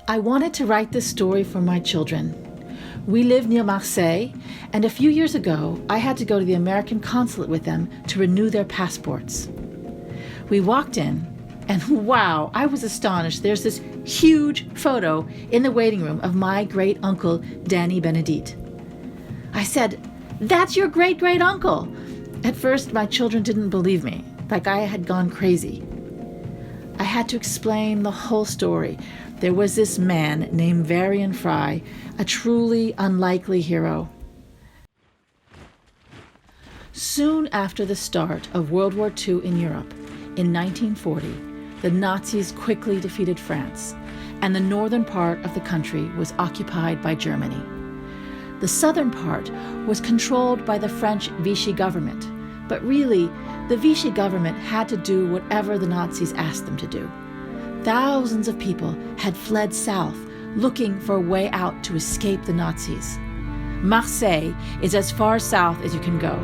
I wanted to write this story for my children. We live near Marseille, and a few years ago, I had to go to the American consulate with them to renew their passports. We walked in, and wow, I was astonished. There's this huge photo in the waiting room of my great-uncle, Danny Benedit. I said, "That's your great-great-uncle!" At first, my children didn't believe me, like I had gone crazy. I had to explain the whole story. There was this man named Varian Fry, a truly unlikely hero. Soon after the start of World War II in Europe, in 1940, the Nazis quickly defeated France, and the northern part of the country was occupied by Germany. The southern part was controlled by the French Vichy government, but really, the Vichy government had to do whatever the Nazis asked them to do. Thousands of people had fled south, looking for a way out to escape the Nazis. Marseille is as far south as you can go.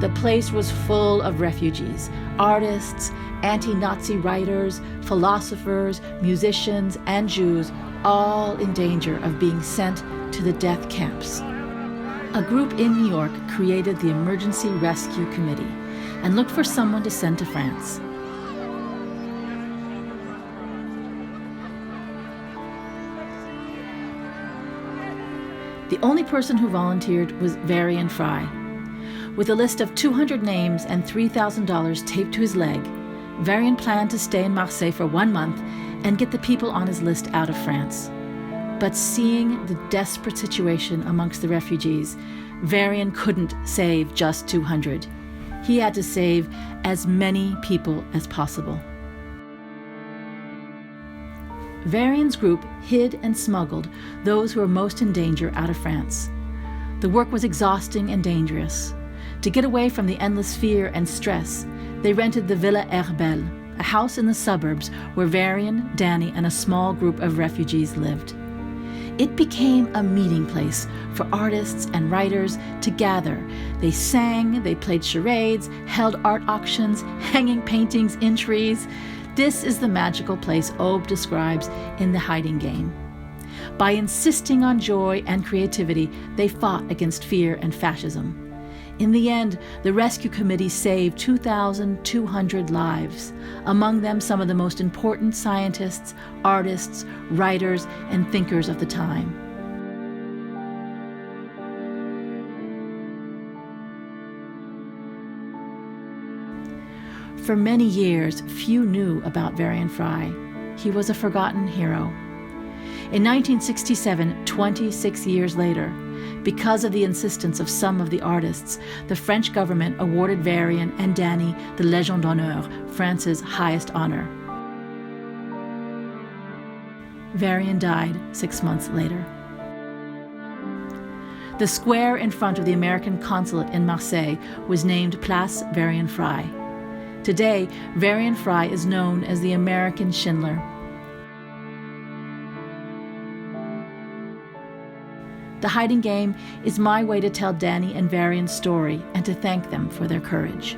The place was full of refugees, artists, anti-Nazi writers, philosophers, musicians, and Jews, all in danger of being sent to the death camps. A group in New York created the Emergency Rescue Committee and looked for someone to send to France. The only person who volunteered was Varian Fry. With a list of 200 names and $3,000 taped to his leg, Varian planned to stay in Marseille for 1 month and get the people on his list out of France. But seeing the desperate situation amongst the refugees, Varian couldn't save just 200. He had to save as many people as possible. Varian's group hid and smuggled those who were most in danger out of France. The work was exhausting and dangerous. To get away from the endless fear and stress, they rented the Villa Herbel, a house in the suburbs where Varian, Danny, and a small group of refugees lived. It became a meeting place for artists and writers to gather. They sang, they played charades, held art auctions, hanging paintings in trees. This is the magical place Aube describes in The Hiding Game. By insisting on joy and creativity, they fought against fear and fascism. In the end, the rescue committee saved 2,200 lives, among them some of the most important scientists, artists, writers, and thinkers of the time. For many years, few knew about Varian Fry. He was a forgotten hero. In 1967, 26 years later, because of the insistence of some of the artists, the French government awarded Varian and Danny the Légion d'honneur, France's highest honor. Varian died 6 months later. The square in front of the American consulate in Marseille was named Place Varian Fry. Today, Varian Fry is known as the American Schindler. The Hiding Game is my way to tell Danny and Varian's story and to thank them for their courage.